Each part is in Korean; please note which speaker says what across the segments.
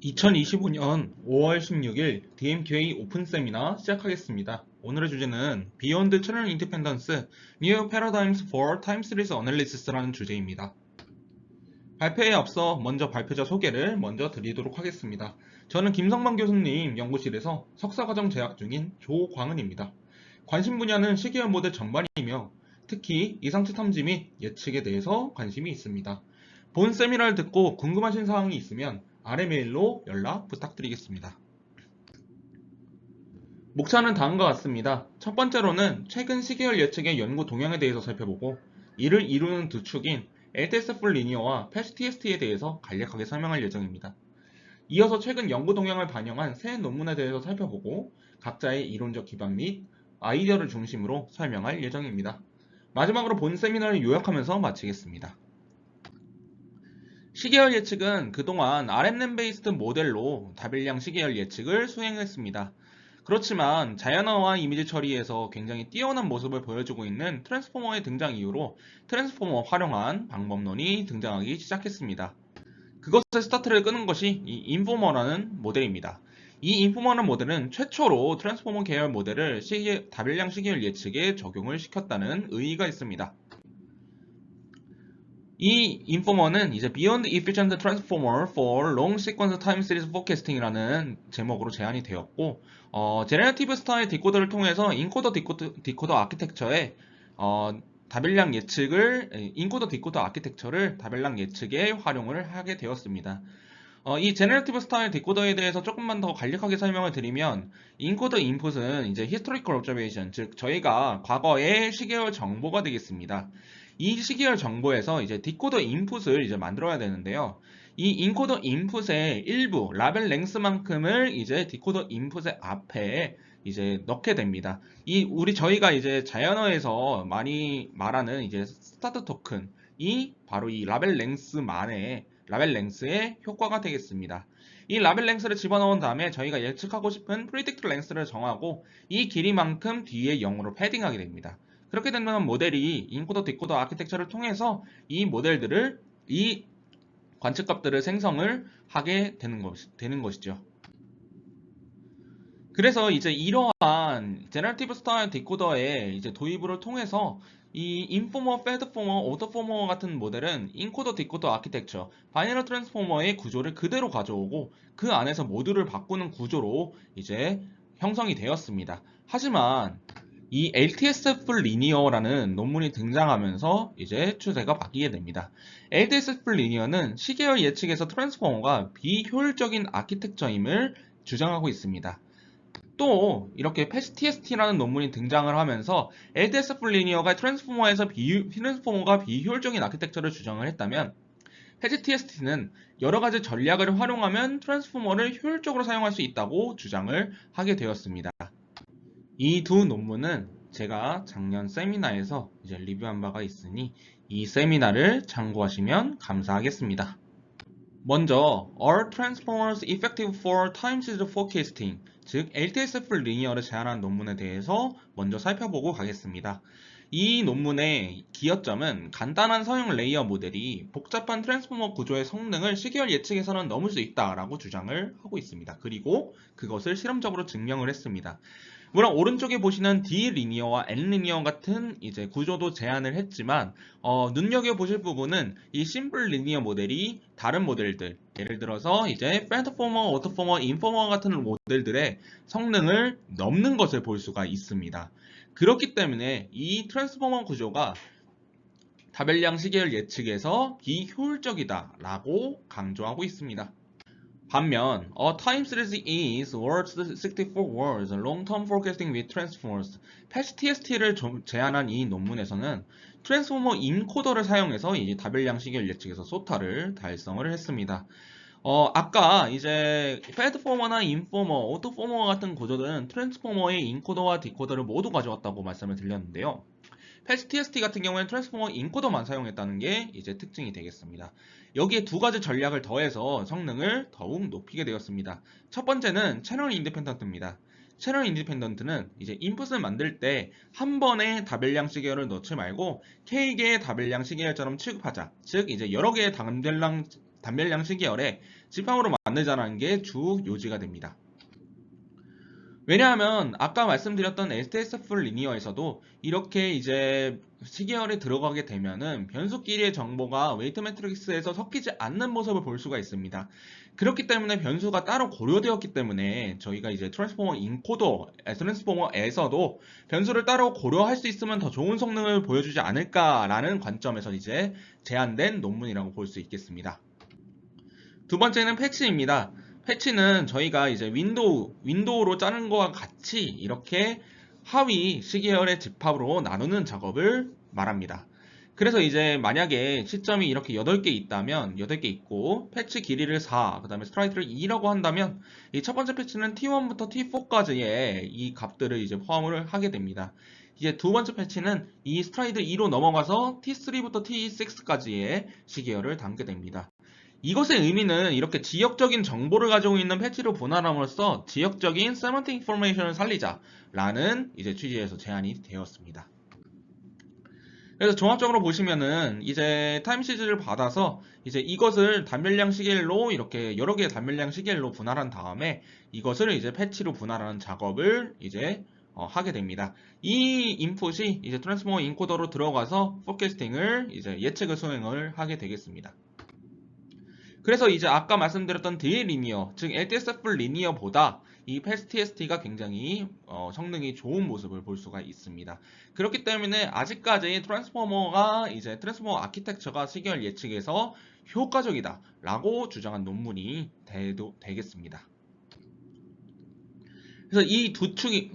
Speaker 1: 2025년 5월 16일 DMQA 오픈 세미나 시작하겠습니다. 오늘의 주제는 Beyond Channel Independence New Paradigms for Time Series Analysis라는 주제입니다. 발표에 앞서 먼저 발표자 소개를 먼저 드리도록 하겠습니다. 저는 김성만 교수님 연구실에서 석사과정 재학 중인 조광은입니다. 관심 분야는 시계열 모델 전반이며 특히 이상치 탐지 및 예측에 대해서 관심이 있습니다. 본 세미나를 듣고 궁금하신 사항이 있으면 아래 메일로 연락 부탁드리겠습니다. 목차는 다음과 같습니다. 첫 번째로는 최근 시계열 예측의 연구 동향에 대해서 살펴보고 이를 이루는 두 축인 LTS 풀 리니어와 패시 TST에 대해서 간략하게 설명할 예정입니다. 이어서 최근 연구 동향을 반영한 새 논문에 대해서 살펴보고 각자의 이론적 기반 및 아이디어를 중심으로 설명할 예정입니다. 마지막으로 본 세미나를 요약하면서 마치겠습니다. 시계열 예측은 그동안 RNN 베이스드 모델로 다별량 시계열 예측을 수행했습니다. 그렇지만 자연어와 이미지 처리에서 굉장히 뛰어난 모습을 보여주고 있는 트랜스포머의 등장 이후로 트랜스포머 활용한 방법론이 등장하기 시작했습니다. 그것의 스타트를 끄는 것이 이 인포머라는 모델입니다. 이 인포머라는 모델은 최초로 트랜스포머 계열 모델을 다별량 시계열 예측에 적용을 시켰다는 의의가 있습니다. 이 인포머는 이제 Beyond Efficient Transformer for Long Sequence Time Series Forecasting이라는 제목으로 제안이 되었고, 제네러티브 스타일 디코더를 통해서 인코더 디코더 아키텍처에 다별량 예측을 인코더 디코더 아키텍처를 다별량 예측에 활용을 하게 되었습니다. 이 제네러티브 스타일 디코더에 대해서 조금만 더 간략하게 설명을 드리면 인코더 인풋은 이제 historical observation, 즉 저희가 과거의 시계열 정보가 되겠습니다. 이 시계열 정보에서 이제 디코더 인풋을 이제 만들어야 되는데요. 이 인코더 인풋의 일부 라벨 랭스만큼을 이제 디코더 인풋의 앞에 이제 넣게 됩니다. 저희가 이제 자연어에서 많이 말하는 이제 스타트 토큰이 바로 이 라벨 랭스의 효과가 되겠습니다. 이 라벨 랭스를 집어넣은 다음에 저희가 예측하고 싶은 프리딕트 랭스를 정하고 이 길이만큼 뒤에 0으로 패딩하게 됩니다. 그렇게 되면 모델이 인코더 디코더 아키텍처를 통해서 이 관측값들을 생성을 하게 되는 것이죠. 그래서 이제 이러한 제너러티브 스타일 디코더의 이제 도입을 통해서 이 인포머, 패드포머, 오토포머 같은 모델은 인코더 디코더 아키텍처, 바이너리 트랜스포머의 구조를 그대로 가져오고 그 안에서 모듈을 바꾸는 구조로 이제 형성이 되었습니다. 하지만 이 LTSF 리니어라는 논문이 등장하면서 이제 추세가 바뀌게 됩니다. LTSF 리니어는 시계열 예측에서 트랜스포머가 비효율적인 아키텍처임을 주장하고 있습니다. 또 이렇게 패시 TST라는 논문이 등장을 하면서 LTSF 리니어가 트랜스포머가 비효율적인 아키텍처를 주장을 했다면 패시 TST는 여러 가지 전략을 활용하면 트랜스포머를 효율적으로 사용할 수 있다고 주장을 하게 되었습니다. 이 두 논문은 제가 작년 세미나에서 이제 리뷰한 바가 있으니 이 세미나를 참고하시면 감사하겠습니다. 먼저 Are Transformers Effective for Time Series Forecasting, 즉 LTSF 리니어를 제안한 논문에 대해서 먼저 살펴보고 가겠습니다. 이 논문의 기여점은 간단한 서형 레이어 모델이 복잡한 트랜스포머 구조의 성능을 시계열 예측에서는 넘을 수 있다라고 주장을 하고 있습니다. 그리고 그것을 실험적으로 증명을 했습니다. 물론 오른쪽에 보시는 D 리니어와 N 리니어 같은 이제 구조도 제안을 했지만 눈여겨보실 부분은 이 심플 리니어 모델이 다른 모델들, 예를 들어서 이제 패드포머, 오토포머, 인포머 같은 모델들의 성능을 넘는 것을 볼 수가 있습니다. 그렇기 때문에 이 트랜스포머 구조가 다별량 시계열 예측에서 비효율적이다라고 강조하고 있습니다. 반면, a time series is worth 64 words, long-term forecasting with transformers. 패시 TST를 제안한 이 논문에서는 트랜스포머 인코더를 사용해서 이 다별량 시계열 예측에서 소타를 달성을 했습니다. 아까 이제 패드포머나 인포머, 오토포머 같은 구조들은 트랜스포머의 인코더와 디코더를 모두 가져왔다고 말씀을 드렸는데요. 패시 TST 같은 경우에는 트랜스포머 인코더만 사용했다는 게 이제 특징이 되겠습니다. 여기에 두 가지 전략을 더해서 성능을 더욱 높이게 되었습니다. 첫 번째는 채널 인디펜던트입니다. 채널 인디펜던트는 이제 인풋을 만들 때 한 번에 다별량 시계열을 넣지 말고 K개의 다별량 시계열처럼 취급하자. 즉 이제 여러 개의 단면량 시계열의 집합으로 만들자는 게 주 요지가 됩니다. 왜냐하면 아까 말씀드렸던 STSF 리니어에서도 이렇게 이제 시계열에 들어가게 되면은 변수끼리의 정보가 웨이트 매트릭스에서 섞이지 않는 모습을 볼 수가 있습니다. 그렇기 때문에 변수가 따로 고려되었기 때문에 저희가 이제 트랜스포머 인코더, 트랜스포머에서도 변수를 따로 고려할 수 있으면 더 좋은 성능을 보여주지 않을까라는 관점에서 이제 제안된 논문이라고 볼 수 있겠습니다. 두 번째는 패치입니다. 패치는 저희가 이제 윈도우로 짜는 것과 같이 이렇게 하위 시계열의 집합으로 나누는 작업을 말합니다. 그래서 이제 만약에 시점이 이렇게 8개 있다면 8개 있고 패치 길이를 4, 그 다음에 스트라이트를 2라고 한다면 이 첫 번째 패치는 T1부터 T4까지의 이 값들을 이제 포함을 하게 됩니다. 이제 두 번째 패치는 이 스트라이드 2로 넘어가서 T3부터 T6까지의 시계열을 담게 됩니다. 이것의 의미는 이렇게 지역적인 정보를 가지고 있는 패치로 분할함으로써 지역적인 semantic information을 살리자라는 이제 취지에서 제안이 되었습니다. 그래서 종합적으로 보시면은 이제 타임 시즈를 받아서 이제 이것을 단면량 시계열로 이렇게 여러 개의 단면량 시계열로 분할한 다음에 이것을 이제 패치로 분할하는 작업을 이제 하게 됩니다. 이 인풋이 이제 트랜스포머 인코더로 들어가서 포캐스팅을 이제 예측을 수행을 하게 되겠습니다. 그래서 이제 아까 말씀드렸던 DL리니어, 즉 LTSF 리니어보다 이 PAST-TST가 굉장히 성능이 좋은 모습을 볼 수가 있습니다. 그렇기 때문에 아직까지 트랜스포머가 이제 트랜스포머 아키텍처가 시계열 예측에서 효과적이다라고 주장한 논문이 되겠습니다. 그래서 이 두 축이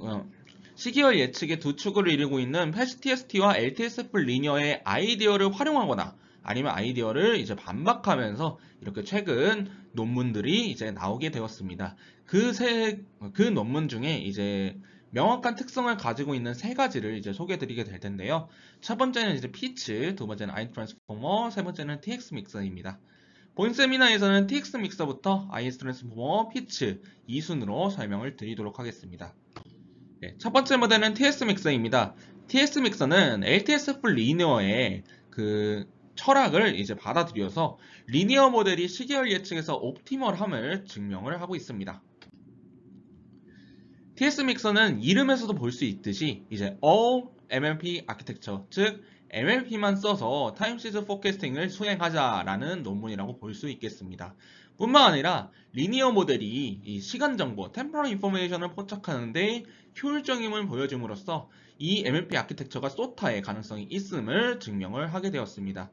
Speaker 1: 시계열 예측의 두 축을 이루고 있는 PAST-TST와 LTSF 리니어의 아이디어를 활용하거나 아니면 아이디어를 이제 반박하면서 이렇게 최근 논문들이 이제 나오게 되었습니다. 그 논문 중에 이제 명확한 특성을 가지고 있는 세 가지를 이제 소개해 드리게 될 텐데요. 첫 번째는 이제 피치, 두 번째는 IS 트랜스포머, 세 번째는 TX 믹서입니다. 본 세미나에서는 TX 믹서부터 IS 트랜스포머, 피치 이 순으로 설명을 드리도록 하겠습니다. 네, 첫 번째 모델은 TS 믹서입니다. TS 믹서는 LTSF 리니어의 그 철학을 이제 받아들여서 리니어 모델이 시계열 예측에서 옵티멀함을 증명을 하고 있습니다. TS 믹서는 이름에서도 볼 수 있듯이 이제 All MLP 아키텍처, 즉 MLP만 써서 타임 시즈 포캐스팅을 수행하자라는 논문이라고 볼 수 있겠습니다. 뿐만 아니라 리니어 모델이 이 시간 정보, 템포럴 인포메이션을 포착하는데 효율적임을 보여줌으로써 이 MLP 아키텍처가 소타의 가능성이 있음을 증명을 하게 되었습니다.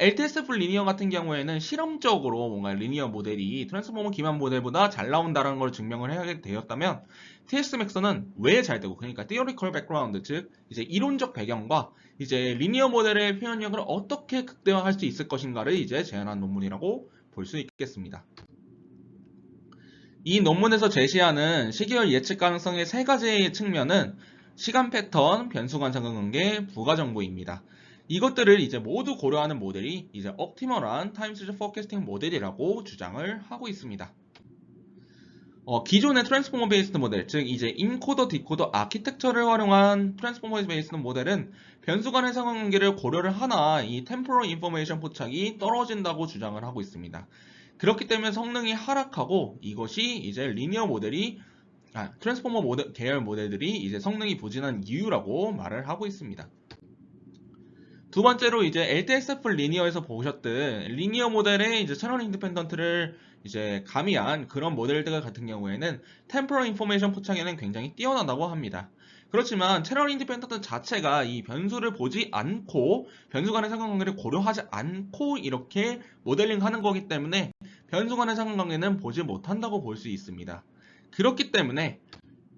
Speaker 1: LTSF 리니어 같은 경우에는 실험적으로 뭔가 리니어 모델이 트랜스포머 기반 모델보다 잘 나온다는 걸 증명을 하게 되었다면 TS 맥서는 왜 잘 되고, 그러니까 theoretical background, 즉 이제 이론적 배경과 이제 리니어 모델의 표현력을 어떻게 극대화할 수 있을 것인가를 이제 제안한 논문이라고 볼 수 있겠습니다. 이 논문에서 제시하는 시계열 예측 가능성의 세 가지 측면은 시간 패턴, 변수 관상관 관계, 부가 정보입니다. 이것들을 이제 모두 고려하는 모델이 이제 옵티멀한 타임 시리즈 포캐스팅 모델이라고 주장을 하고 있습니다. 기존의 트랜스포머 베이스드 모델, 즉 이제 인코더, 디코더 아키텍처를 활용한 트랜스포머 베이스드 모델은 변수 간의 상관관계를 고려를 하나 이 템포럴 인포메이션 포착이 떨어진다고 주장을 하고 있습니다. 그렇기 때문에 성능이 하락하고 이것이 이제 리니어 모델이 트랜스포머 모델, 계열 모델들이 이제 성능이 부진한 이유라고 말을 하고 있습니다. 두 번째로 이제 LTSF 리니어에서 보셨던 리니어 모델의 이제 채널 인디펜던트를 이제 가미한 그런 모델들 같은 경우에는 템포럴 인포메이션 포착에는 굉장히 뛰어나다고 합니다. 그렇지만 채널 인디펜던트 자체가 이 변수를 보지 않고 변수 간의 상관관계를 고려하지 않고 이렇게 모델링 하는 거기 때문에 변수 간의 상관관계는 보지 못한다고 볼 수 있습니다. 그렇기 때문에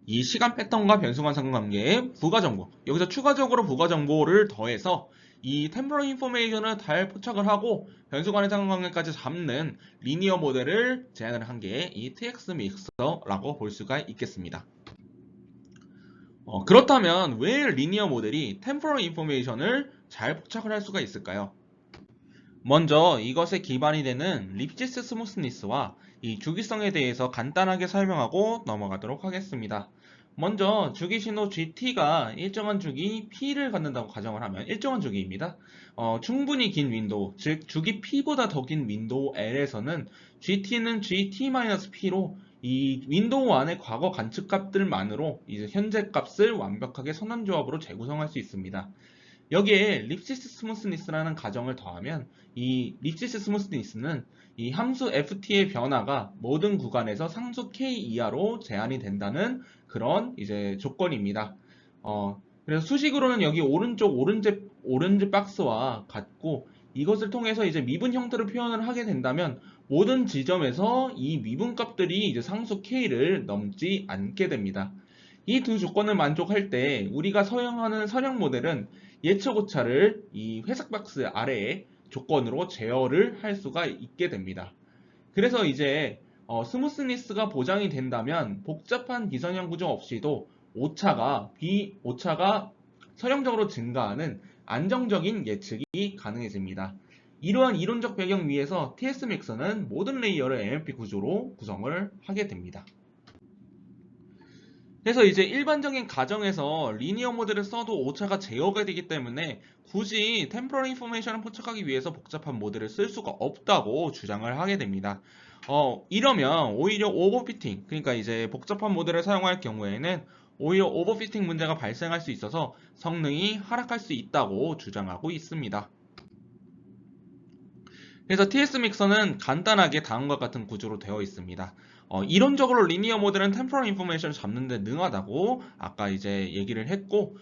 Speaker 1: 이 시간 패턴과 변수 간 상관관계의 부가정보, 여기서 추가적으로 부가정보를 더해서 이 템포럴 인포메이션을 잘 포착을 하고 변수 간의 상관관계까지 잡는 리니어 모델을 제안을 한 게 이 TX 믹서라고 볼 수가 있겠습니다. 그렇다면 왜 리니어 모델이 템포럴 인포메이션을 잘 포착을 할 수가 있을까요? 먼저 이것에 기반이 되는 립시스 스무스니스와 이 주기성에 대해서 간단하게 설명하고 넘어가도록 하겠습니다. 먼저 주기 신호 GT가 일정한 주기 P를 갖는다고 가정을 하면 일정한 주기입니다. 충분히 긴 윈도우, 즉 주기 P보다 더 긴 윈도우 L에서는 GT는 GT-P로 이 윈도우 안의 과거 관측 값들만으로 이제 현재 값을 완벽하게 선언조합으로 재구성할 수 있습니다. 여기에 립시스 스무스니스라는 가정을 더하면 이 립시스 스무스니스는 이 함수 ft의 변화가 모든 구간에서 상수 k 이하로 제한이 된다는 그런 이제 조건입니다. 그래서 수식으로는 여기 오른쪽 오렌지 박스와 같고 이것을 통해서 이제 미분 형태로 표현을 하게 된다면 모든 지점에서 이 미분 값들이 이제 상수 k를 넘지 않게 됩니다. 이 두 조건을 만족할 때 우리가 사용하는 선형 모델은 예측 오차를 이 회색 박스 아래에 조건으로 제어를 할 수가 있게 됩니다. 그래서 이제 스무스니스가 보장이 된다면 복잡한 비선형 구조 없이도 오차가 선형적으로 증가하는 안정적인 예측이 가능해집니다. 이러한 이론적 배경 위에서 TSMIX는 모든 레이어를 MLP 구조로 구성을 하게 됩니다. 그래서 이제 일반적인 가정에서 리니어 모델을 써도 오차가 제어가 되기 때문에 굳이 템포럴 인포메이션을 포착하기 위해서 복잡한 모델을 쓸 수가 없다고 주장을 하게 됩니다. 이러면 오히려 오버피팅, 그러니까 이제 복잡한 모델을 사용할 경우에는 오히려 오버피팅 문제가 발생할 수 있어서 성능이 하락할 수 있다고 주장하고 있습니다. 그래서 TS 믹서는 간단하게 다음과 같은 구조로 되어 있습니다. 이론적으로 리니어 모델은 템포럴 인포메이션을 잡는 데 능하다고 아까 이제 얘기를 했고,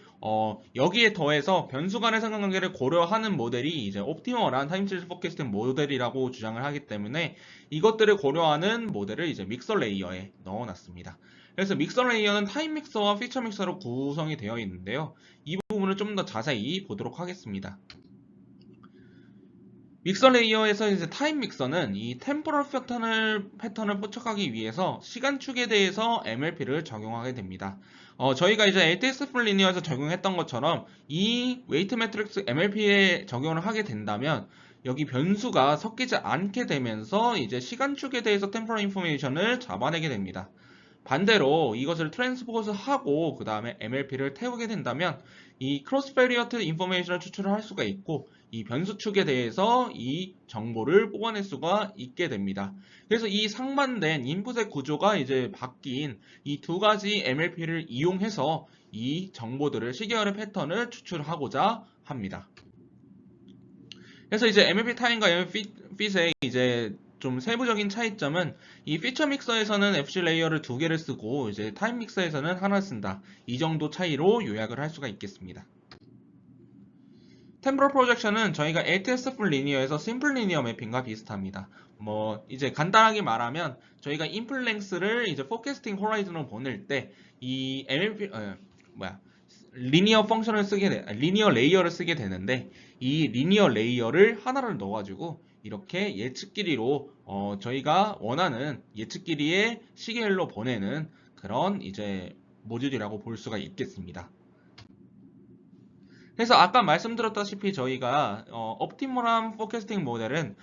Speaker 1: 여기에 더해서 변수 간의 상관관계를 고려하는 모델이 이제 옵티멀한 타임 시리즈 포캐스팅 모델이라고 주장을 하기 때문에 이것들을 고려하는 모델을 이제 믹서 레이어에 넣어놨습니다. 그래서 믹서 레이어는 타임 믹서와 피처 믹서로 구성이 되어 있는데요. 이 부분을 좀 더 자세히 보도록 하겠습니다. 믹서 레이어에서 이제 타임 믹서는 이 템포럴 패턴을 포착하기 위해서 시간축에 대해서 MLP를 적용하게 됩니다. 저희가 이제 ATS 풀 리니어에서 적용했던 것처럼 이 웨이트 매트릭스 MLP에 적용을 하게 된다면 여기 변수가 섞이지 않게 되면서 이제 시간축에 대해서 템포럴 인포메이션을 잡아내게 됩니다. 반대로 이것을 트랜스포즈하고 그 다음에 MLP를 태우게 된다면 이 크로스 베리어트 인포메이션을 추출을 할 수가 있고 이 변수축에 대해서 이 정보를 뽑아낼 수가 있게 됩니다. 그래서 이 상반된 인풋의 구조가 이제 바뀐 이 두 가지 MLP를 이용해서 이 정보들을 시계열의 패턴을 추출하고자 합니다. 그래서 이제 MLP 타임과 MLP 핏의 이제 좀 세부적인 차이점은 이 피처 믹서에서는 FC 레이어를 두 개를 쓰고 이제 타임 믹서에서는 하나 쓴다. 이 정도 차이로 요약을 할 수가 있겠습니다. 템포럴 프로젝션은 저희가 ATS 풀 리니어에서 심플 리니어 매핑과 비슷합니다. 이제 간단하게 말하면 저희가 인풋 랭스를 이제 포캐스팅 호라이즌으로 보낼 때 이 MLP 리니어 펑션을 리니어 레이어를 쓰게 되는데 이 리니어 레이어를 하나를 넣어가지고 이렇게 예측 길이로 저희가 원하는 예측 길이의 시계열로 보내는 그런 이제 모듈이라고 볼 수가 있겠습니다. 그래서 아까 말씀드렸다시피 저희가 옵티멀한 포캐스팅 모델은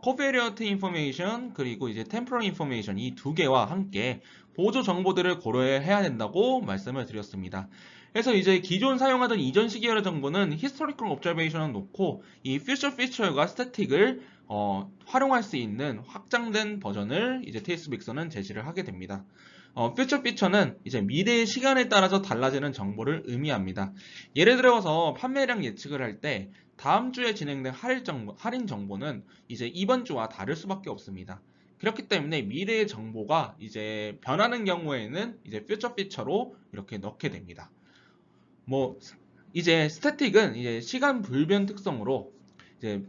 Speaker 1: 코베리어트 인포메이션 그리고 이제 템포럴 인포메이션 이 두 개와 함께 보조 정보들을 고려해야 된다고 말씀을 드렸습니다. 그래서 이제 기존 사용하던 이전 시계열의 정보는 히스토리컬 옵저베이션을 놓고 이 퓨처 피처과 스태틱을 활용할 수 있는 확장된 버전을 이제 TS 믹서는 제시를 하게 됩니다. 퓨처 피처는 이제 미래의 시간에 따라서 달라지는 정보를 의미합니다. 예를 들어서 판매량 예측을 할 때 다음 주에 진행된 할인 정보는 이제 이번 주와 다를 수밖에 없습니다. 그렇기 때문에 미래의 정보가 이제 변하는 경우에는 이제 퓨처 피처로 이렇게 넣게 됩니다. 이제 스태틱은 이제 시간 불변 특성으로 이제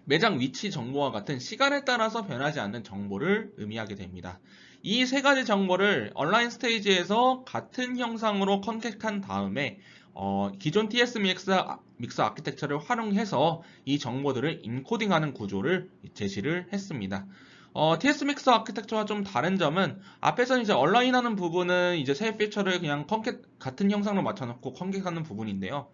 Speaker 1: 매장 위치 정보와 같은 시간에 따라서 변하지 않는 정보를 의미하게 됩니다. 이 세 가지 정보를 온라인 스테이지에서 같은 형상으로 컨택한 다음에 기존 TS 믹서 아키텍처를 활용해서 이 정보들을 인코딩하는 구조를 제시를 했습니다. TS 믹서 아키텍처와 좀 다른 점은 앞에서는 이제 얼라인하는 부분은 이제 새 피처를 그냥 같은 형상으로 맞춰놓고 컨택하는 부분인데요.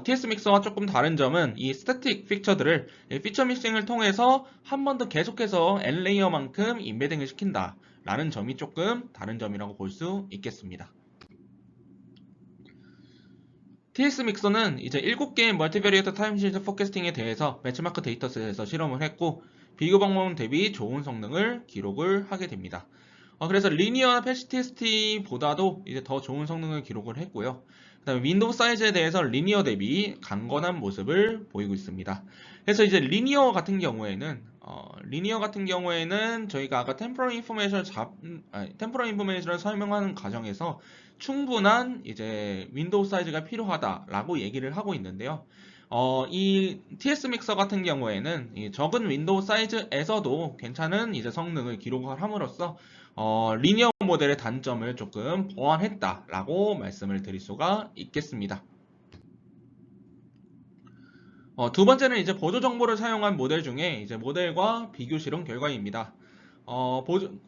Speaker 1: TS 믹서와 조금 다른 점은 이 스태틱 피처들을 피처 믹싱을 통해서 한 번 더 계속해서 N 레이어만큼 인베딩을 시킨다 라는 점이 조금 다른 점이라고 볼 수 있겠습니다. TS 믹서는 이제 7개의 멀티베리어트 타임 시리즈 포캐스팅에 대해서 벤치마크 데이터셋에서 실험을 했고 비교 방법 대비 좋은 성능을 기록을 하게 됩니다. 그래서 리니어나 패시 TST보다도 이제 더 좋은 성능을 기록을 했고요. 그다음에 윈도우 사이즈에 대해서 리니어 대비 강건한 모습을 보이고 있습니다. 그래서 이제 리니어 같은 경우에는 저희가 아까 템포럴 인포메이션을 설명하는 과정에서 충분한 이제 윈도우 사이즈가 필요하다라고 얘기를 하고 있는데요. 이 TS 믹서 같은 경우에는 이 적은 윈도우 사이즈에서도 괜찮은 이제 성능을 기록을 함으로써 리니어 모델의 단점을 조금 보완했다라고 말씀을 드릴 수가 있겠습니다. 두 번째는 이제 보조 정보를 사용한 모델 중에 이제 모델과 비교 실험 결과입니다.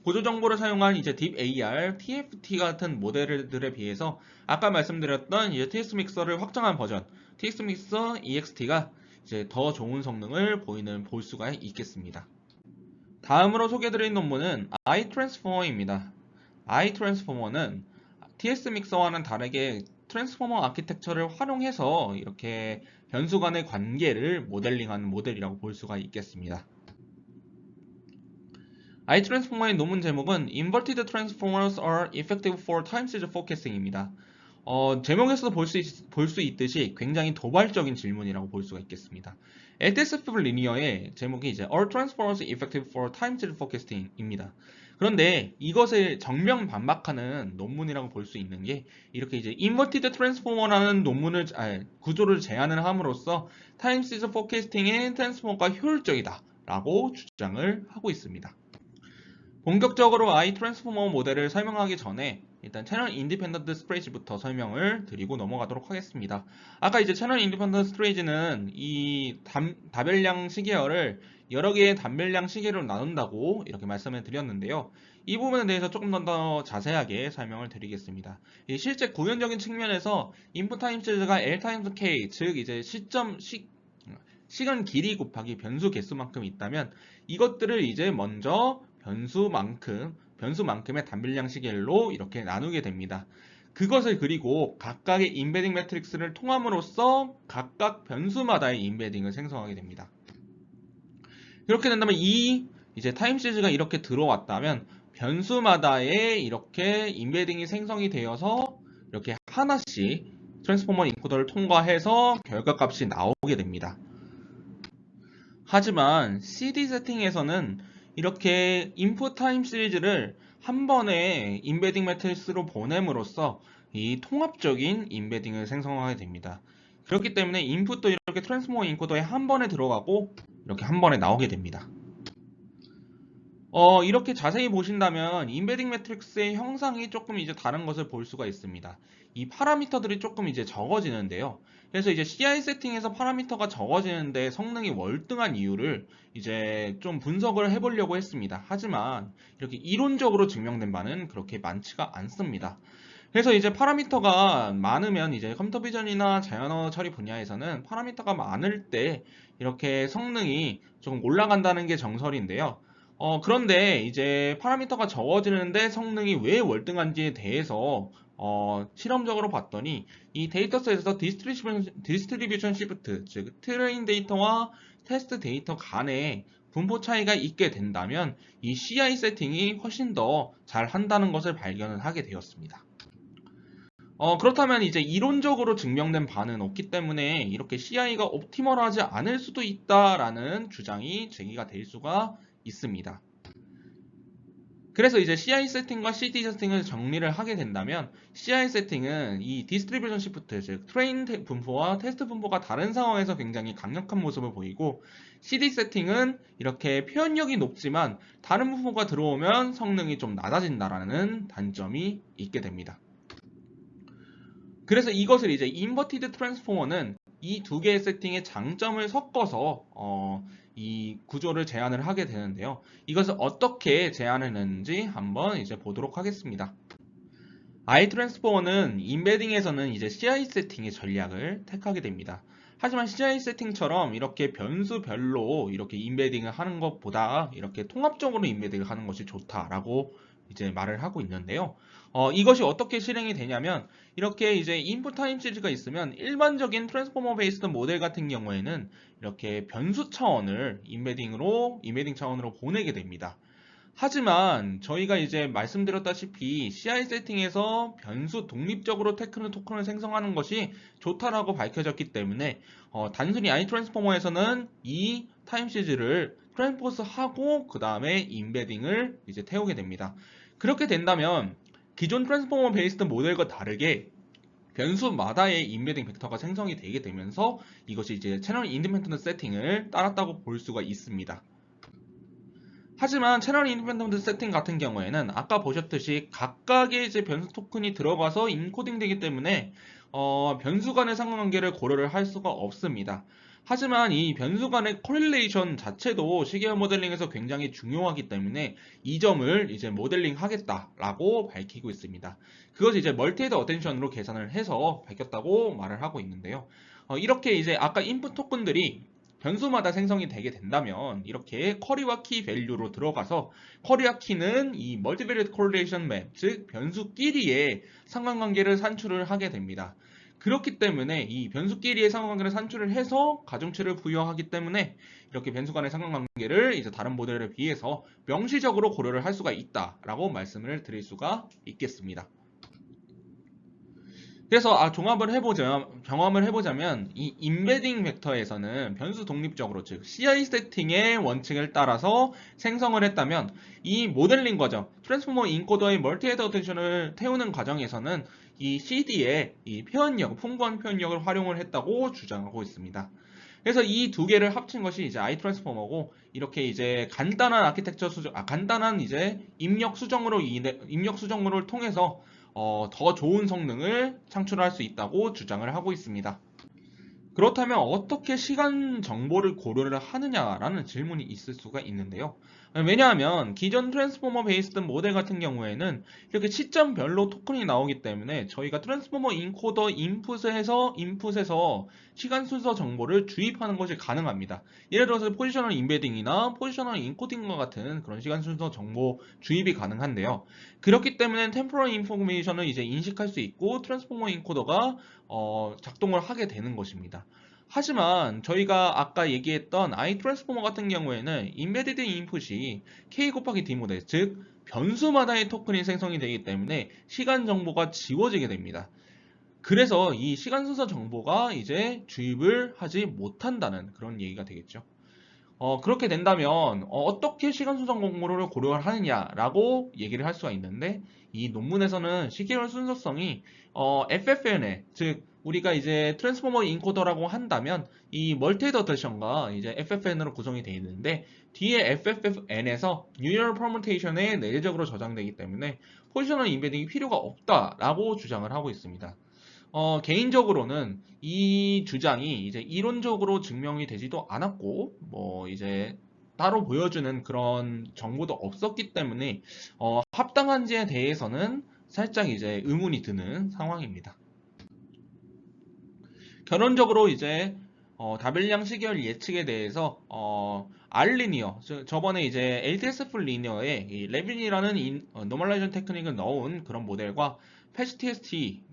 Speaker 1: 보조 정보를 사용한 이제 Deep AR, TFT 같은 모델들에 비해서 아까 말씀드렸던 이제 TS 믹서를 확장한 버전, TS 믹서 EXT가 이제 더 좋은 성능을 볼 수가 있겠습니다. 다음으로 소개해드린 논문은 iTransformer입니다. iTransformer는 TS 믹서와는 다르게 트랜스포머 아키텍처를 활용해서 이렇게 변수 간의 관계를 모델링하는 모델이라고 볼 수가 있겠습니다. iTransformer의 논문 제목은 Inverted Transformers are effective for time series forecasting입니다. 제목에서도 볼 수 있듯이 굉장히 도발적인 질문이라고 볼 수가 있겠습니다. LTSF 리니어의 제목이 이제 Are Transformers effective for time series forecasting입니다. 그런데 이것을 정면 반박하는 논문이라고 볼 수 있는 게 이렇게 이제 Inverted Transformer라는 구조를 제안을 함으로써 타임 시리즈 포캐스팅의 트랜스포머가 효율적이다라고 주장을 하고 있습니다. 본격적으로 iTransformer 모델을 설명하기 전에 일단 채널 인디펜던트 스토리지부터 설명을 드리고 넘어가도록 하겠습니다. 아까 이제 채널 인디펜던트 스토리지는 이 다별량 시계열을 여러 개의 단별량 시계로 나눈다고 이렇게 말씀을 드렸는데요. 이 부분에 대해서 조금 더 자세하게 설명을 드리겠습니다. 실제 구현적인 측면에서 인풋 타임 시리즈가 L 타임스 K, 즉 이제 시간 길이 곱하기 변수 개수만큼 있다면 이것들을 이제 먼저 변수만큼의 단별량 시계로 이렇게 나누게 됩니다. 그것을 그리고 각각의 인베딩 매트릭스를 통함으로써 각각 변수마다의 인베딩을 생성하게 됩니다. 이렇게 된다면 이제 타임 시리즈가 이렇게 들어왔다면 변수마다의 이렇게 인베딩이 생성이 되어서 이렇게 하나씩 트랜스포머 인코더를 통과해서 결과값이 나오게 됩니다. 하지만 CD 세팅에서는 이렇게 인풋 타임 시리즈를 한 번에 인베딩 매트릭스로 보냄으로써 이 통합적인 인베딩을 생성하게 됩니다. 그렇기 때문에 인풋도 이렇게 트랜스포머 인코더에 한 번에 들어가고 이렇게 한 번에 나오게 됩니다. 이렇게 자세히 보신다면 인베딩 매트릭스의 형상이 조금 이제 다른 것을 볼 수가 있습니다. 이 파라미터들이 조금 이제 적어지는데요. 그래서 이제 CI 세팅에서 파라미터가 적어지는데 성능이 월등한 이유를 이제 좀 분석을 해보려고 했습니다. 하지만 이렇게 이론적으로 증명된 바는 그렇게 많지가 않습니다. 그래서 이제 파라미터가 많으면 이제 컴퓨터 비전이나 자연어 처리 분야에서는 파라미터가 많을 때 이렇게 성능이 조금 올라간다는 게 정설인데요. 그런데 이제 파라미터가 적어지는데 성능이 왜 월등한지에 대해서 실험적으로 봤더니 이 데이터셋에서 디스트리뷰션 시프트, 즉 트레인 데이터와 테스트 데이터 간에 분포 차이가 있게 된다면 이 CI 세팅이 훨씬 더 잘 한다는 것을 발견을 하게 되었습니다. 그렇다면 이제 이론적으로 증명된 바는 없기 때문에 이렇게 CI가 옵티멀하지 않을 수도 있다라는 주장이 제기가 될 수가 있습니다. 그래서 이제 CI 세팅과 CD 세팅을 정리를 하게 된다면 CI 세팅은 이 디스트리뷰션 시프트, 즉 트레인 분포와 테스트 분포가 다른 상황에서 굉장히 강력한 모습을 보이고 CD 세팅은 이렇게 표현력이 높지만 다른 분포가 들어오면 성능이 좀 낮아진다라는 단점이 있게 됩니다. 그래서 이것을 이제 인버티드 트랜스포머는 이 두 개의 세팅의 장점을 섞어서 이 구조를 제안을 하게 되는데요. 이것을 어떻게 제안했는지 한번 이제 보도록 하겠습니다. iTransformer는 인베딩에서는 이제 CI 세팅의 전략을 택하게 됩니다. 하지만 CI 세팅처럼 이렇게 변수별로 이렇게 인베딩을 하는 것보다 이렇게 통합적으로 인베딩을 하는 것이 좋다라고 이제 말을 하고 있는데요. 이것이 어떻게 실행이 되냐면 이렇게 이제 인풋 타임 시리즈가 있으면 일반적인 트랜스포머 베이스드 모델 같은 경우에는 이렇게 변수 차원을 이메딩 차원으로 보내게 됩니다. 하지만 저희가 이제 말씀드렸다시피 CI 세팅에서 변수 독립적으로 토큰을 생성하는 것이 좋다라고 밝혀졌기 때문에 단순히 iTransformer에서는 이 타임 시리즈를 트랜스포스 하고 그 다음에 임베딩을 이제 태우게 됩니다. 그렇게 된다면 기존 트랜스포머 베이스드 모델과 다르게 변수마다의 임베딩 벡터가 생성이 되게 되면서 이것이 이제 채널 인디펜던트 세팅을 따랐다고 볼 수가 있습니다. 하지만 채널 인디펜던트 세팅 같은 경우에는 아까 보셨듯이 각각의 이제 변수 토큰이 들어가서 인코딩 되기 때문에 변수 간의 상관관계를 고려를 할 수가 없습니다. 하지만 이 변수 간의 코릴레이션 자체도 시계열 모델링에서 굉장히 중요하기 때문에 이 점을 이제 모델링 하겠다라고 밝히고 있습니다. 그것이 이제 멀티헤드 어텐션으로 계산을 해서 밝혔다고 말을 하고 있는데요. 이렇게 이제 아까 인풋 토큰들이 변수마다 생성이 되게 된다면 이렇게 쿼리와 키 밸류로 들어가서 쿼리와 키는 이 멀티베리에이트 코릴레이션 맵, 즉 변수끼리의 상관관계를 산출을 하게 됩니다. 그렇기 때문에 이 변수끼리의 상관관계를 산출을 해서 가중치를 부여하기 때문에 이렇게 변수 간의 상관관계를 이제 다른 모델에 비해서 명시적으로 고려를 할 수가 있다라고 말씀을 드릴 수가 있겠습니다. 그래서 경험을 해보자면 이 임베딩 벡터에서는 변수 독립적으로 즉 CI 세팅의 원칙을 따라서 생성을 했다면 이 모델링 과정, 트랜스포머 인코더의 멀티헤드 어텐션을 태우는 과정에서는 이 CD의 이 풍부한 표현력을 활용을 했다고 주장하고 있습니다. 그래서 이 두 개를 합친 것이 이제 iTransformer고 이렇게 이제 간단한 이제 입력 수정으로 통해서 더 좋은 성능을 창출할 수 있다고 주장을 하고 있습니다. 그렇다면 어떻게 시간 정보를 고려를 하느냐라는 질문이 있을 수가 있는데요. 왜냐하면 기존 트랜스포머 베이스드 모델 같은 경우에는 이렇게 시점별로 토큰이 나오기 때문에 저희가 트랜스포머 인코더 인풋에서 시간 순서 정보를 주입하는 것이 가능합니다. 예를 들어서 포지셔널 임베딩이나 포지셔널 인코딩과 같은 그런 시간 순서 정보 주입이 가능한데요. 그렇기 때문에 템포럴 인포메이션을 이제 인식할 수 있고 트랜스포머 인코더가 작동을 하게 되는 것입니다. 하지만 저희가 아까 얘기했던 iTransformer 같은 경우에는 임베디드 인풋이 k 곱하기 d 모델, 즉 변수마다의 토큰이 생성이 되기 때문에 시간 정보가 지워지게 됩니다. 그래서 이 시간 순서 정보가 이제 주입을 하지 못한다는 그런 얘기가 되겠죠. 그렇게 된다면 어떻게 시간 순서 정보를 고려를 하느냐라고 얘기를 할 수가 있는데 이 논문에서는 시계열 순서성이 FFN에 즉 우리가 이제 트랜스포머 인코더라고 한다면 이 멀티헤드 어텐션과 이제 FFN으로 구성이 되어 있는데 뒤에 FFN에서 뉴럴 퍼뮤테이션에 내재적으로 저장되기 때문에 포지셔널 임베딩이 필요가 없다라고 주장을 하고 있습니다. 개인적으로는 이 주장이 이제 이론적으로 증명이 되지도 않았고, 뭐 이제 따로 보여주는 그런 정보도 없었기 때문에 합당한지에 대해서는 살짝 이제 의문이 드는 상황입니다. 결론적으로 이제 다별량 시계열 예측에 대해서 R리니어, 저번에 이제 LTSF 리니어에 이 레빈이라는 노멀라이전 테크닉을 넣은 그런 모델과 패시TST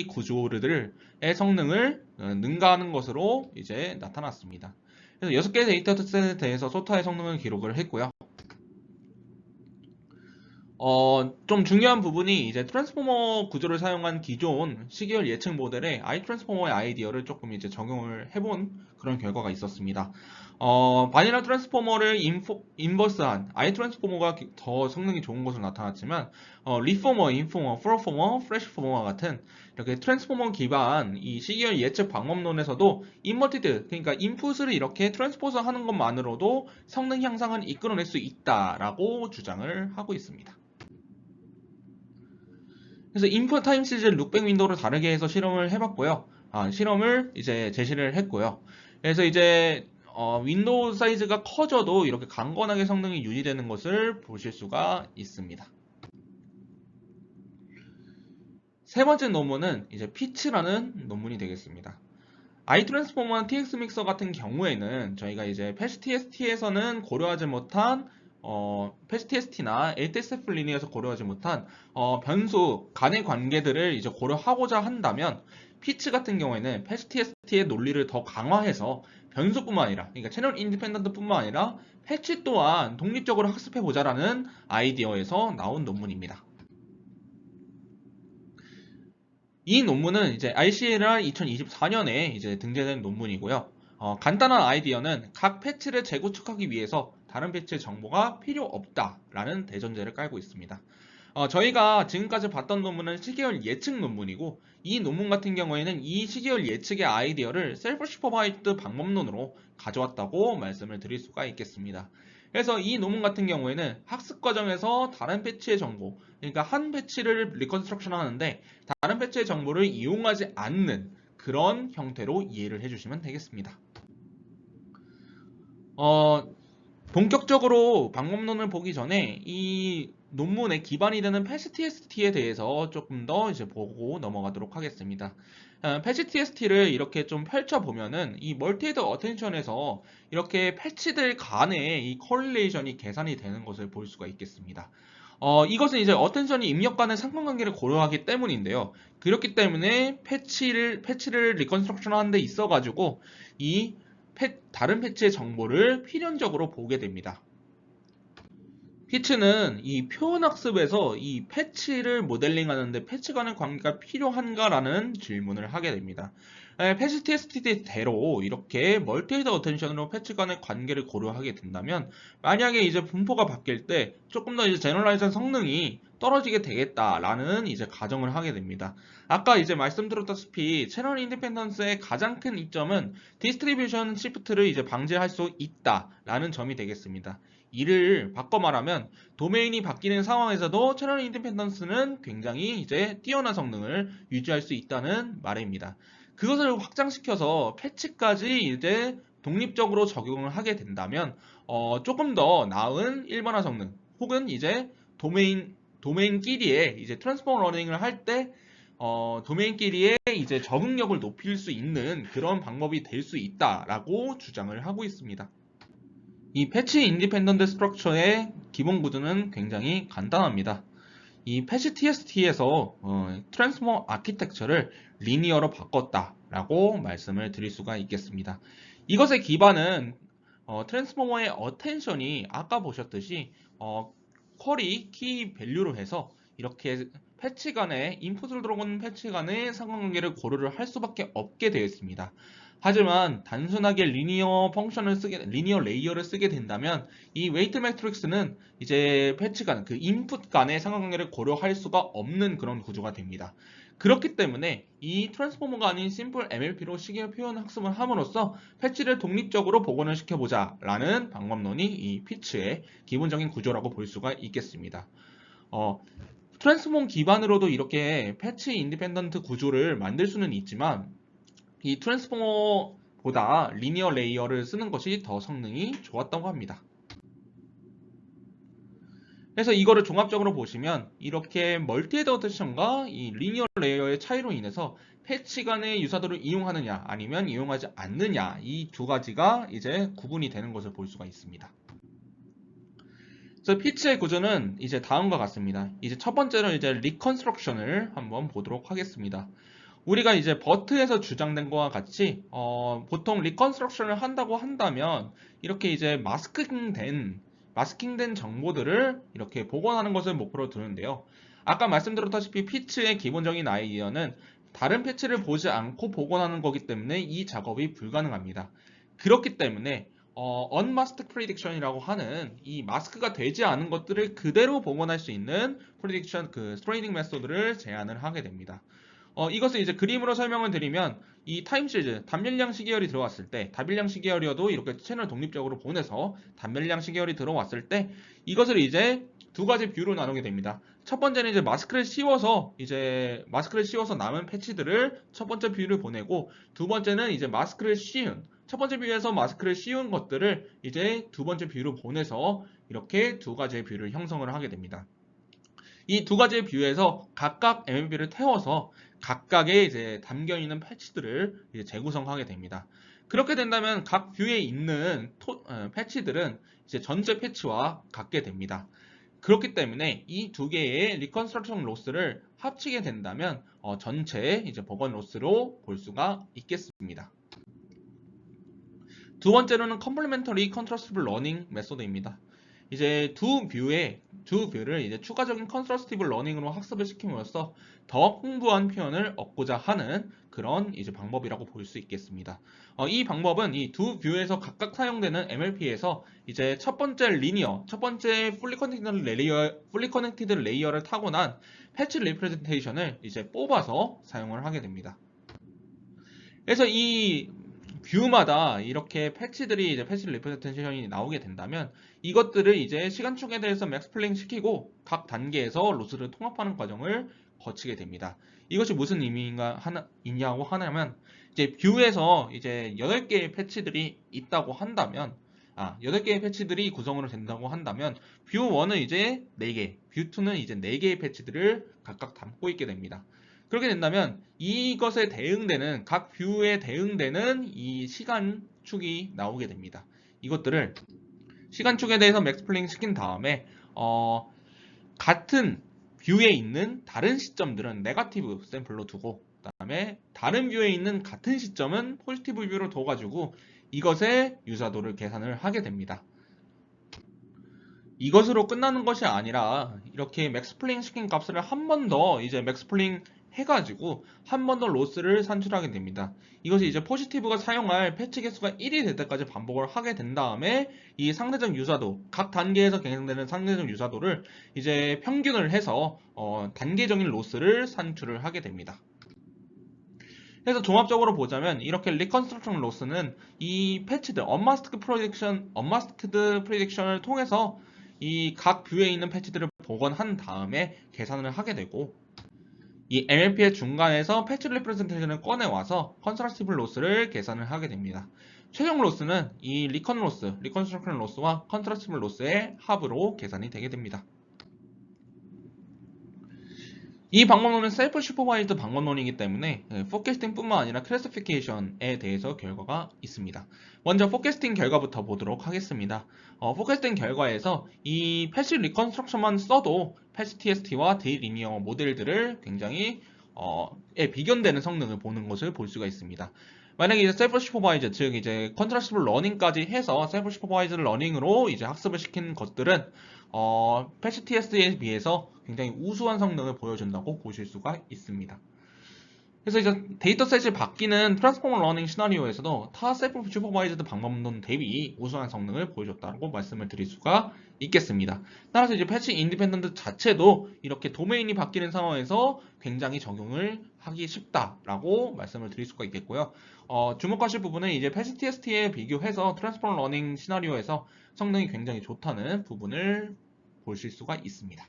Speaker 1: 구조들의 성능을 능가하는 것으로 이제 나타났습니다. 그래서 6개의 데이터셋에 대해서 소타의 성능을 기록을 했고요. 좀 중요한 부분이 이제 트랜스포머 구조를 사용한 기존 시계열 예측 모델에 iTransformer의 아이디어를 조금 이제 적용을 해본 그런 결과가 있었습니다. 바니라 트랜스포머를 인버스한 iTransformer가 더 성능이 좋은 것으로 나타났지만 리포머, 인포머, 프로포머, 프레시포머와 같은 이렇게 트랜스포머 기반 이 시계열 예측 방법론에서도 인버티드, 그러니까 인풋을 이렇게 트랜스포서 하는 것만으로도 성능 향상을 이끌어낼 수 있다라고 주장을 하고 있습니다. 그래서 인풋 타임 시리즈 룩백 윈도우를 다르게 해서 실험을 해봤고요. 실험을 이제 제시를 했고요. 그래서 이제 윈도우 사이즈가 커져도 이렇게 강건하게 성능이 유지되는 것을 보실 수가 있습니다. 세 번째 논문은 이제 피츠라는 논문이 되겠습니다. iTransformer TX 믹서 같은 경우에는 저희가 이제 패시TST에서는 고려하지 못한 패치 TST나 ATSF 리니어에서 고려하지 못한 변수 간의 관계들을 이제 고려하고자 한다면 피치 같은 경우에는 패치 TST의 논리를 더 강화해서 변수뿐만 아니라, 그러니까 채널 인디펜던트뿐만 아니라 패치 또한 독립적으로 학습해보자라는 아이디어에서 나온 논문입니다. 이 논문은 이제 ICLR 2024년에 이제 등재된 논문이고요. 간단한 아이디어는 각 패치를 재구축하기 위해서 다른 패치의 정보가 필요 없다라는 대전제를 깔고 있습니다. 저희가 지금까지 봤던 논문은 시계열 예측 논문이고, 이 논문 같은 경우에는 이 시계열 예측의 아이디어를 셀프 슈퍼바이즈드 방법론으로 가져왔다고 말씀을 드릴 수가 있겠습니다. 그래서 이 논문 같은 경우에는 학습 과정에서 다른 패치의 정보, 그러니까 한 패치를 리컨스트럭션 하는데 다른 패치의 정보를 이용하지 않는 그런 형태로 이해를 해주시면 되겠습니다. 본격적으로 방법론을 보기 전에 이 논문의 기반이 되는 패치 TST에 대해서 조금 더 이제 보고 넘어가도록 하겠습니다. 패치 TST를 이렇게 좀 펼쳐보면은 이 멀티헤드 어텐션에서 이렇게 패치들 간의 이 커릴레이션이 계산이 되는 것을 볼 수가 있겠습니다. 이것은 이제 어텐션이 입력 간의 상관관계를 고려하기 때문인데요. 그렇기 때문에 패치를 리컨스트럭션 하는 데 있어가지고 이 다른 패치의 정보를 필연적으로 보게 됩니다. 피츠는 이 표현학습에서 이 패치를 모델링하는데 패치 간의 관계가 필요한가라는 질문을 하게 됩니다. 패치 TST대로 이렇게 멀티헤드 어텐션으로 패치 간의 관계를 고려하게 된다면 만약에 이제 분포가 바뀔 때 조금 더 이제 제너럴라이즈한 성능이 떨어지게 되겠다라는 이제 가정을 하게 됩니다. 아까 이제 말씀드렸다시피 채널 인디펜던스의 가장 큰 이점은 디스트리뷰션 시프트를 이제 방지할 수 있다라는 점이 되겠습니다. 이를 바꿔 말하면 도메인이 바뀌는 상황에서도 채널 인디펜던스는 굉장히 이제 뛰어난 성능을 유지할 수 있다는 말입니다. 그것을 확장시켜서 패치까지 이제 독립적으로 적용을 하게 된다면 조금 더 나은 일반화 성능 혹은 이제 도메인끼리의 이제 트랜스포머 러닝을 할 때 도메인끼리의 이제 적응력을 높일 수 있는 그런 방법이 될 수 있다라고 주장을 하고 있습니다. 이 패치 인디펜던트 스트럭처의 기본 구조는 굉장히 간단합니다. 이 패치 TST에서 트랜스포머 아키텍처를 리니어로 바꿨다라고 말씀을 드릴 수가 있겠습니다. 이것의 기반은 트랜스포머의 어텐션이 아까 보셨듯이 쿼리 키 밸류로 해서 이렇게 패치 간의 인풋을 들어오는 패치 간의 상관관계를 고려를 할 수밖에 없게 되어 있습니다. 하지만 단순하게 리니어 레이어를 쓰게 된다면 이 웨이트 매트릭스는 이제 패치 간, 그 인풋 간의 상관관계를 고려할 수가 없는 그런 구조가 됩니다. 그렇기 때문에 이 트랜스포머가 아닌 심플 MLP로 시계 표현 학습을 함으로써 패치를 독립적으로 복원을 시켜보자 라는 방법론이 이 피츠의 기본적인 구조라고 볼 수가 있겠습니다. 트랜스폼 기반으로도 이렇게 패치 인디펜던트 구조를 만들 수는 있지만 이 트랜스포머보다 리니어 레이어를 쓰는 것이 더 성능이 좋았다고 합니다. 그래서 이거를 종합적으로 보시면 이렇게 멀티헤드 어텐션과 이 리니어 레이어의 차이로 인해서 패치 간의 유사도를 이용하느냐 아니면 이용하지 않느냐 이 두 가지가 이제 구분이 되는 것을 볼 수가 있습니다. 그래서 피치의 구조는 이제 다음과 같습니다. 이제 첫 번째로 이제 리컨스트럭션을 한번 보도록 하겠습니다. 우리가 이제 버트에서 주장된 것과 같이 보통 리컨스트럭션을 한다고 한다면 이렇게 이제 마스킹된 정보들을 이렇게 복원하는 것을 목표로 두는데요. 아까 말씀드렸다시피 피치의 기본적인 아이디어는 다른 패치를 보지 않고 복원하는 거기 때문에 이 작업이 불가능합니다. 그렇기 때문에 unmasked prediction이라고 하는 이 마스크가 되지 않은 것들을 그대로 복원할 수 있는 prediction 그 스트레이닝 메소드를 제안을 하게 됩니다. 이것을 이제 그림으로 설명을 드리면 이 타임 시리즈 단면량 시계열이 들어왔을 때 단면량 시계열이어도 이렇게 채널 독립적으로 보내서 단면량 시계열이 들어왔을 때 이것을 이제 두 가지 뷰로 나누게 됩니다. 첫 번째는 이제 마스크를 씌워서 남은 패치들을 첫 번째 뷰를 보내고 두 번째는 이제 첫 번째 뷰에서 마스크를 씌운 것들을 이제 두 번째 뷰로 보내서 이렇게 두 가지의 뷰를 형성을 하게 됩니다. 이 두 가지의 뷰에서 각각 MMP를 태워서 각각의 이제 담겨 있는 패치들을 이제 재구성하게 됩니다. 그렇게 된다면 각 뷰에 있는 패치들은 이제 전체 패치와 같게 됩니다. 그렇기 때문에 이 두 개의 리컨스트럭션 로스를 합치게 된다면 전체 이제 버건 로스로 볼 수가 있겠습니다. 두 번째로는 컴플리멘터리 컨트러스티블 러닝 메소드입니다. 이제 두 뷰를 이제 추가적인 컨트러스티블 러닝으로 학습을 시킴으로써 더 풍부한 표현을 얻고자 하는 그런 이제 방법이라고 볼 수 있겠습니다. 이 방법은 이 두 뷰에서 각각 사용되는 MLP에서 이제 첫 번째 풀리 커넥티드 레이어를 타고난 패치 리프레젠테이션을 이제 뽑아서 사용을 하게 됩니다. 그래서 이 뷰마다 이렇게 패치들이 이제 패치 리프레젠테이션이 나오게 된다면 이것들을 이제 시간축에 대해서 맥스플레인 시키고 각 단계에서 로스를 통합하는 과정을 거치게 됩니다. 이것이 무슨 있냐고 하냐면 이제 뷰에서 이제 8개의 패치들이 있다고 한다면 8개의 패치들이 구성으로 된다고 한다면 뷰 1은 이제 4개, 뷰 2는 이제 4개의 패치들을 각각 담고 있게 됩니다. 그렇게 된다면 이것에 대응되는 각 뷰에 대응되는 이 시간축이 나오게 됩니다. 이것들을 시간축에 대해서 맥스플레인 시킨 다음에 같은 뷰에 있는 다른 시점들은 네거티브 샘플로 두고 그다음에 다른 뷰에 있는 같은 시점은 포지티브 뷰로 둬가지고 이것의 유사도를 계산을 하게 됩니다. 이것으로 끝나는 것이 아니라 이렇게 맥스플레인 시킨 값을 한 번 더 이제 맥스플레인 해가지고 한 번 더 로스를 산출하게 됩니다. 이것이 이제 포지티브가 사용할 패치 개수가 1이 될 때까지 반복을 하게 된 다음에 이 상대적 유사도, 각 단계에서 계산되는 상대적 유사도를 이제 평균을 해서 단계적인 로스를 산출을 하게 됩니다. 그래서 종합적으로 보자면 이렇게 리컨스트럭션 로스는 이 패치들, 언마스크드 프리딕션을 통해서 이 각 뷰에 있는 패치들을 복원한 다음에 계산을 하게 되고 이 MLP의 중간에서 패치 리프레젠테이션을 꺼내와서 컨스트럭티블 로스를 계산을 하게 됩니다. 최종 로스는 이 리컨스트럭션 로스와 컨스트럭티블 로스의 합으로 계산이 되게 됩니다. 이 방법론은 셀프 슈퍼바이즈드 방법론이기 때문에 포캐스팅뿐만 아니라 클래시피케이션에 대해서 결과가 있습니다. 먼저 포캐스팅 결과부터 보도록 하겠습니다. 포캐스팅 결과에서 이 패시 리컨스트럭션만 써도 패시 TST와 데이리니어 모델들을 굉장히 비견되는 성능을 보는 것을 볼 수가 있습니다. 만약에 이제 셀프 슈퍼바이즈, 즉 이제 컨트러스티블 러닝까지 해서 셀프 슈퍼바이즈 러닝으로 이제 학습을 시킨 것들은 패치 TST에 비해서 굉장히 우수한 성능을 보여준다고 보실 수가 있습니다. 그래서 이제 데이터셋이 바뀌는 트랜스포머 러닝 시나리오에서도 타 셀프 슈퍼바이즈드 방법론 대비 우수한 성능을 보여줬다고 말씀을 드릴 수가 있겠습니다. 따라서 이제 패치 인디펜던트 자체도 이렇게 도메인이 바뀌는 상황에서 굉장히 적용을 하기 쉽다라고 말씀을 드릴 수가 있겠고요. 주목하실 부분은 이제 패치 TST에 비교해서 트랜스포머 러닝 시나리오에서 성능이 굉장히 좋다는 부분을 보실 수가 있습니다.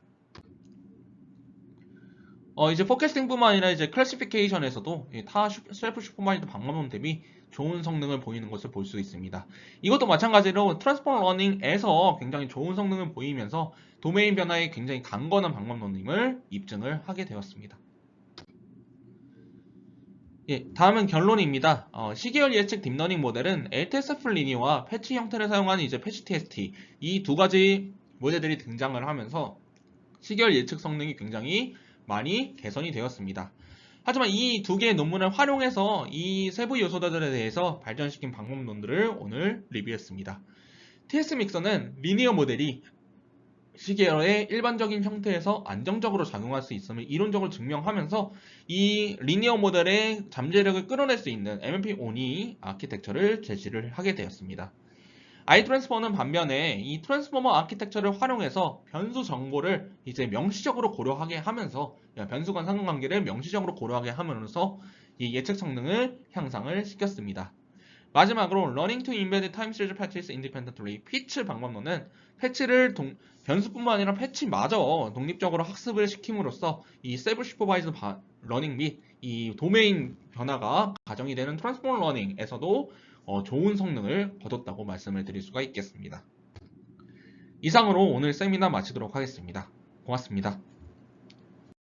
Speaker 1: 이제 포캐스팅뿐만 아니라 이제 클래시피케이션에서도 타 셀프 슈퍼바이즈드 방법론 대비 좋은 성능을 보이는 것을 볼 수 있습니다. 이것도 마찬가지로 트랜스포머 러닝에서 굉장히 좋은 성능을 보이면서 도메인 변화에 굉장히 강건한 방법론임을 입증을 하게 되었습니다. 다음은 결론입니다. 시계열 예측 딥러닝 모델은 LTSF 리니어와 패치 형태를 사용하는 이제 패치 TST 이 두 가지 모델들이 등장을 하면서 시계열 예측 성능이 굉장히 많이 개선이 되었습니다. 하지만 이 두 개의 논문을 활용해서 이 세부 요소들에 대해서 발전시킨 방법론들을 오늘 리뷰했습니다. TS 믹서는 리니어 모델이 시계열의 일반적인 형태에서 안정적으로 작용할 수 있음을 이론적으로 증명하면서 이 리니어 모델의 잠재력을 끌어낼 수 있는 MLP-only 아키텍처를 제시를 하게 되었습니다. iTransformer는 반면에 이 트랜스포머 아키텍처를 활용해서 변수 정보를 이제 명시적으로 고려하게 하면서 변수 간 상관관계를 명시적으로 고려하게 하면서 이 예측 성능을 향상을 시켰습니다. 마지막으로 Learning to Embed Time Series Patches Independently 피치 방법론은 패치를 변수뿐만 아니라 패치마저 독립적으로 학습을 시킴으로써 이 셀프 슈퍼바이즈드 러닝 및 이 도메인 변화가 가정이 되는 트랜스포머 러닝에서도 좋은 성능을 거뒀다고 말씀을 드릴 수가 있겠습니다. 이상으로 오늘 세미나 마치도록 하겠습니다. 고맙습니다.